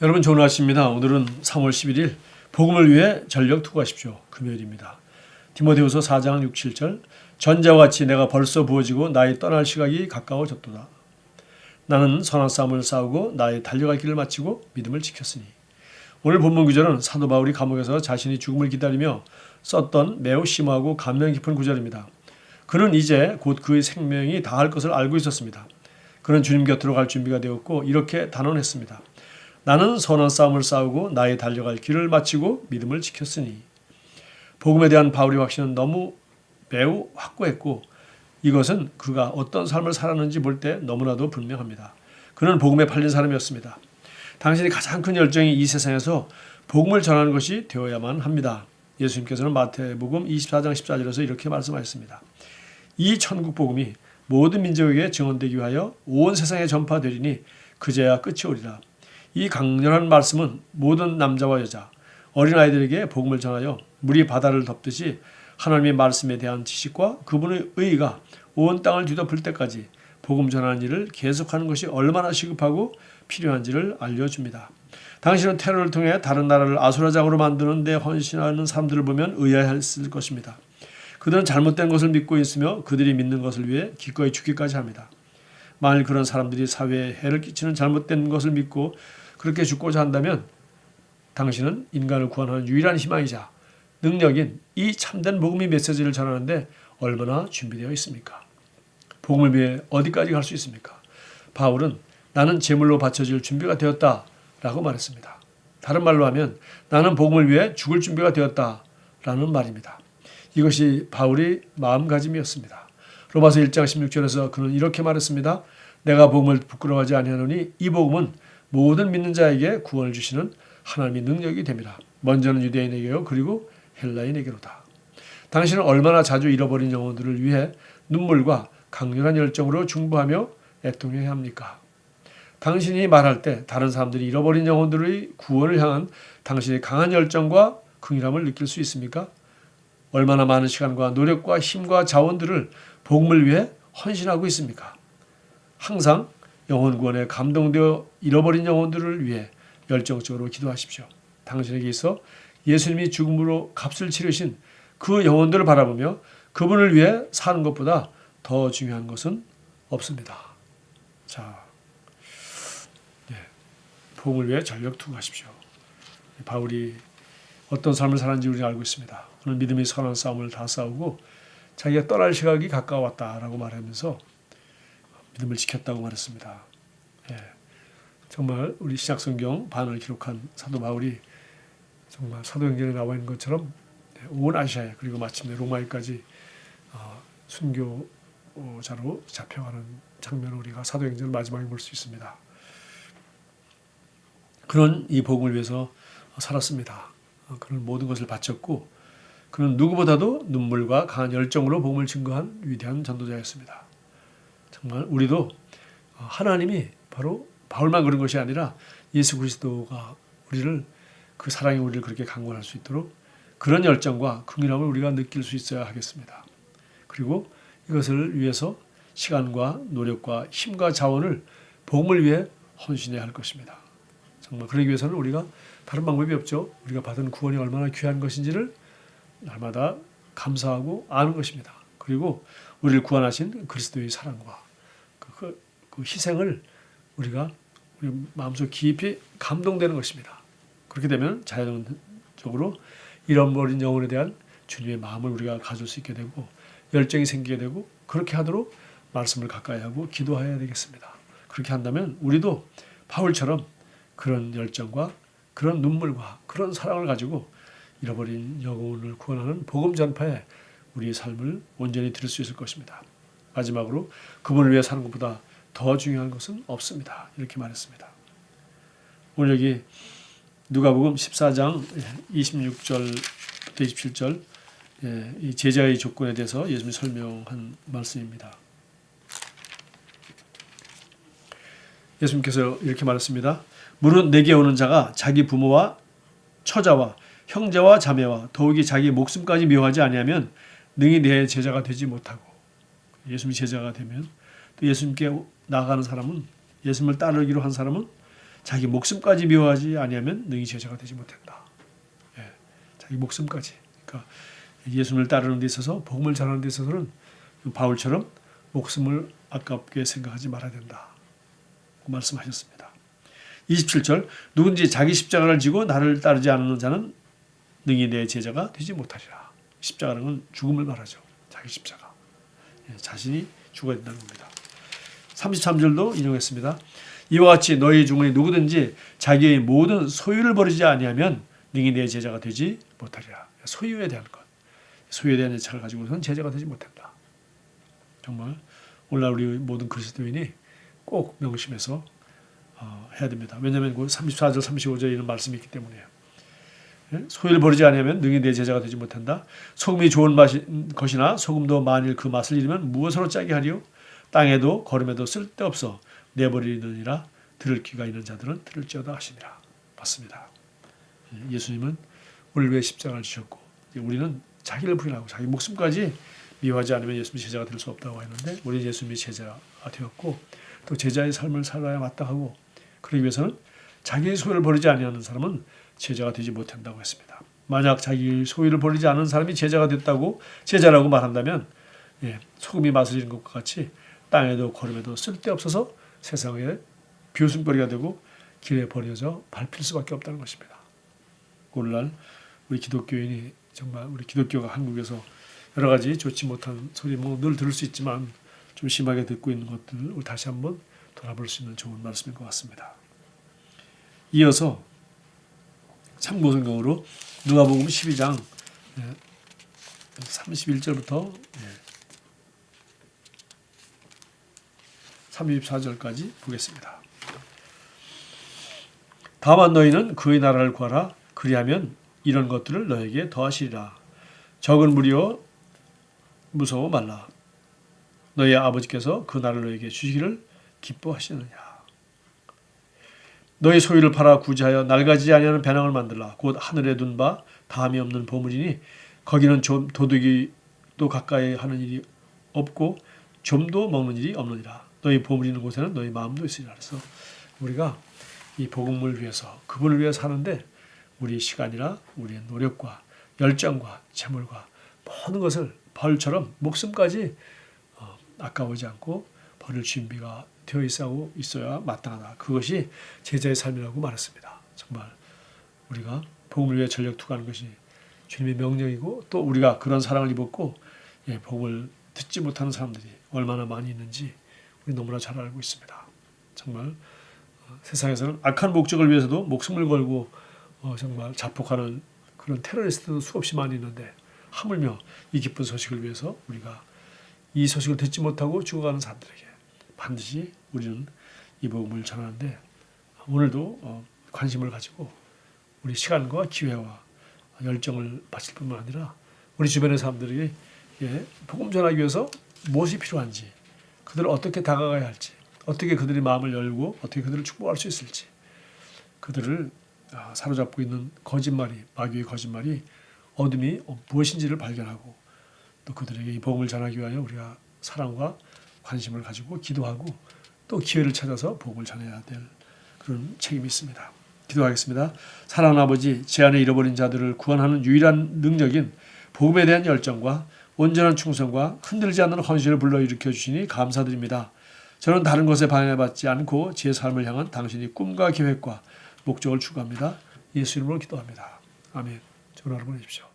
여러분 좋은 아침입니다. 오늘은 3월 11일 복음을 위해 전력 투구하십시오. 금요일입니다. 디모데후서 4장 6, 7절 전자와 같이 내가 벌써 부어지고 나의 떠날 시각이 가까워졌도다. 나는 선한 싸움을 싸우고 나의 달려갈 길을 마치고 믿음을 지켰으니. 오늘 본문 구절은 사도 바울이 감옥에서 자신이 죽음을 기다리며 썼던 매우 심하고 감명 깊은 구절입니다. 그는 이제 곧 그의 생명이 다할 것을 알고 있었습니다. 그는 주님 곁으로 갈 준비가 되었고 이렇게 단언했습니다. 나는 선한 싸움을 싸우고 나의 달려갈 길을 마치고 믿음을 지켰으니. 복음에 대한 바울의 확신은 매우 확고했고 이것은 그가 어떤 삶을 살았는지 볼 때 너무나도 분명합니다. 그는 복음에 팔린 사람이었습니다. 당신이 가장 큰 열정이 이 세상에서 복음을 전하는 것이 되어야만 합니다. 예수님께서는 마태복음 24장 14절에서 이렇게 말씀하셨습니다. 이 천국 복음이 모든 민족에게 증언되기 위하여 온 세상에 전파되리니 그제야 끝이 오리라. 이 강렬한 말씀은 모든 남자와 여자, 어린아이들에게 복음을 전하여 물이 바다를 덮듯이 하나님의 말씀에 대한 지식과 그분의 의의가 온 땅을 뒤덮을 때까지 복음 전하는 일을 계속하는 것이 얼마나 시급하고 필요한지를 알려줍니다. 당신은 테러를 통해 다른 나라를 아수라장으로 만드는 데 헌신하는 사람들을 보면 의아했을 것입니다. 그들은 잘못된 것을 믿고 있으며 그들이 믿는 것을 위해 기꺼이 죽기까지 합니다. 만일 그런 사람들이 사회에 해를 끼치는 잘못된 것을 믿고 그렇게 죽고자 한다면 당신은 인간을 구원하는 유일한 희망이자 능력인 이 참된 복음의 메시지를 전하는데 얼마나 준비되어 있습니까? 복음을 위해 어디까지 갈 수 있습니까? 바울은 나는 제물로 바쳐질 준비가 되었다라고 말했습니다. 다른 말로 하면 나는 복음을 위해 죽을 준비가 되었다라는 말입니다. 이것이 바울의 마음가짐이었습니다. 로마서 1장 16절에서 그는 이렇게 말했습니다. 내가 복음을 부끄러워하지 아니하노니 이 복음은 모든 믿는 자에게 구원을 주시는 하나님의 능력이 됩니다. 먼저는 유대인에게요 그리고 헬라인에게로다. 당신은 얼마나 자주 잃어버린 영혼들을 위해 눈물과 강렬한 열정으로 중보하며 애통해야 합니까? 당신이 말할 때 다른 사람들이 잃어버린 영혼들의 구원을 향한 당신의 강한 열정과 긍휼함을 느낄 수 있습니까? 얼마나 많은 시간과 노력과 힘과 자원들을 복음을 위해 헌신하고 있습니까? 항상 영혼 구원에 감동되어 잃어버린 영혼들을 위해 열정적으로 기도하십시오. 당신에게 있어 예수님이 죽음으로 값을 치르신 그 영혼들을 바라보며 그분을 위해 사는 것보다 더 중요한 것은 없습니다. 자, 복음을 위해 전력 투구하십시오. 바울이 어떤 삶을 살았는지 우리는 알고 있습니다. 그는 믿음의 선한 싸움을 다 싸우고 자기가 떠날 시각이 가까웠다라고 말하면서 믿음을 지켰다고 말했습니다. 정말 우리 신약성경 반을 기록한 사도 바울이 정말 사도행전에 나와 있는 것처럼 온 아시아에 그리고 마침내 로마에까지 순교자로 잡혀가는 장면을 우리가 사도행전 마지막에 볼 수 있습니다. 그는 이 복음을 위해서 살았습니다. 그는 모든 것을 바쳤고 그는 누구보다도 눈물과 강한 열정으로 복음을 증거한 위대한 전도자였습니다. 정말 우리도 하나님이 바로 바울만 그런 것이 아니라 예수 그리스도가 그 사랑이 우리를 그렇게 강권할 수 있도록 그런 열정과 긍휼함을 우리가 느낄 수 있어야 하겠습니다. 그리고 이것을 위해서 시간과 노력과 힘과 자원을 복음을 위해 헌신해야 할 것입니다. 정말 그러기 위해서는 우리가 다른 방법이 없죠. 우리가 받은 구원이 얼마나 귀한 것인지를 날마다 감사하고 아는 것입니다. 그리고 우리를 구원하신 그리스도의 사랑과 그 희생을 우리가 우리 마음속 깊이 감동되는 것입니다. 그렇게 되면 자연적으로 잃어버린 영혼에 대한 주님의 마음을 우리가 가질 수 있게 되고 열정이 생기게 되고 그렇게 하도록 말씀을 가까이 하고 기도해야 되겠습니다. 그렇게 한다면 우리도 바울처럼 그런 열정과 그런 눈물과 그런 사랑을 가지고 잃어버린 영혼을 구원하는 복음 전파에 우리의 삶을 온전히 드릴 수 있을 것입니다. 마지막으로 그분을 위해 사는 것보다 더 중요한 것은 없습니다. 이렇게 말했습니다. 오늘 여기 누가복음 14장 26절부터 27절 이 제자의 조건에 대해서 예수님이 설명한 말씀입니다. 예수님께서 이렇게 말했습니다. 무릇 내게 오는 자가 자기 부모와 처자와 형제와 자매와 더욱이 자기 목숨까지 미워하지 아니하면 능히 내 제자가 되지 못하고 예수님이 제자가 되면 또 예수님께 나아가는 사람은 예수님을 따르기로 한 사람은 자기 목숨까지 미워하지 아니하면 능히 제자가 되지 못한다. 예, 자기 목숨까지. 그러니까 예수님을 따르는 데 있어서 복음을 전하는 데 있어서는 바울처럼 목숨을 아깝게 생각하지 말아야 된다. 말씀하셨습니다. 27절 누군지 자기 십자가를 지고 나를 따르지 않는 자는 능히 내 제자가 되지 못하리라. 십자가는 건 죽음을 말하죠. 자기 십자가. 예, 자신이 죽어야 된다는 겁니다. 33절도 인용했습니다. 이와 같이 너희 중에 누구든지 자기의 모든 소유를 버리지 아니하면 능히 내 제자가 되지 못하리라. 소유에 대한 것. 소유에 대한 예찰을 가지고선 제자가 되지 못한다. 정말 오늘날 우리 모든 그리스도인이 꼭 명심해서 해야 됩니다. 왜냐하면 그 34절 35절에 이런 말씀이 있기 때문에요. 소유를 버리지 않으면 능히 내 제자가 되지 못한다. 소금이 좋은 것이나 소금도 만일 그 맛을 잃으면 무엇으로 짜게 하리요? 땅에도 거름에도 쓸데없어 내버리느니라. 들을 귀가 있는 자들은 들을지어다 하시니라. 맞습니다. 예수님은 우리를 위해 십자가를 지셨고 우리는 자기를 부인하고 자기 목숨까지 미워하지 않으면 예수님이 제자가 될 수 없다고 했는데 우리 예수님이 제자가 되었고 또 제자의 삶을 살아야 마땅하고 그러기 위해서는 자기의 소유를 버리지 아니하는 사람은 제자가 되지 못한다고 했습니다. 만약 자기 소유를 버리지 않은 사람이 제자가 됐다고 제자라고 말한다면 소금이 맛을 잃은 것과 같이 땅에도 거름에도 쓸데없어서 세상에 비웃음거리가 되고 길에 버려져 밟힐 수밖에 없다는 것입니다. 오늘날 우리 기독교인이 정말 우리 기독교가 한국에서 여러 가지 좋지 못한 소리 늘 들을 수 있지만 좀 심하게 듣고 있는 것들을 다시 한번 돌아볼 수 있는 좋은 말씀인 것 같습니다. 이어서 참고성경으로 누가복음 12장 31절부터 34절까지 보겠습니다. 다만 너희는 그의 나라를 구하라. 그리하면 이런 것들을 너에게 더하시리라. 적은 무리여 무서워 말라. 너희 아버지께서 그 나라를 너에게 주시기를 기뻐하시느냐. 너희 소유를 팔아 구제하여 낡아지지 아니하는 배낭을 만들라. 곧 하늘에 둔 바 다함이 없는 보물이니 거기는 좀 도둑이 또 가까이 하는 일이 없고 좀도 먹는 일이 없느니라. 너희 보물이 있는 곳에는 너희 마음도 있으리라. 그래서 우리가 이 복음을 위해서 그분을 위해 사는데 우리 시간이나 우리의 노력과 열정과 재물과 모든 것을 벌처럼 목숨까지 아까우지 않고 버릴 준비가 되어 있어야 마땅하다. 그것이 제자의 삶이라고 말했습니다. 정말 우리가 복음을 위해 전력 투구하는 것이 주님의 명령이고 또 우리가 그런 사랑을 입었고 복음을 듣지 못하는 사람들이 얼마나 많이 있는지 우리 너무나 잘 알고 있습니다. 정말 세상에서는 악한 목적을 위해서도 목숨을 걸고 정말 자폭하는 그런 테러리스트도 수없이 많이 있는데 하물며 이 기쁜 소식을 위해서 우리가 이 소식을 듣지 못하고 죽어가는 사람들에게 반드시 우리는 이 복음을 전하는데 오늘도 관심을 가지고 우리 시간과 기회와 열정을 바칠 뿐만 아니라 우리 주변의 사람들에게 복음 전하기 위해서 무엇이 필요한지 그들을 어떻게 다가가야 할지 어떻게 그들의 마음을 열고 어떻게 그들을 축복할 수 있을지 그들을 사로잡고 있는 거짓말이 마귀의 거짓말이 어둠이 무엇인지를 발견하고 또 그들에게 이 복음을 전하기 위하여 우리가 사랑과 관심을 가지고 기도하고 또 기회를 찾아서 복음을 전해야 될 그런 책임이 있습니다. 기도하겠습니다. 사랑하는 아버지, 제 안에 잃어버린 자들을 구원하는 유일한 능력인 복음에 대한 열정과 온전한 충성과 흔들지 않는 헌신을 불러일으켜 주시니 감사드립니다. 저는 다른 것에 방해받지 않고 제 삶을 향한 당신의 꿈과 계획과 목적을 추구합니다. 예수 이름으로 기도합니다. 아멘. 좋은 하루 보내십시오.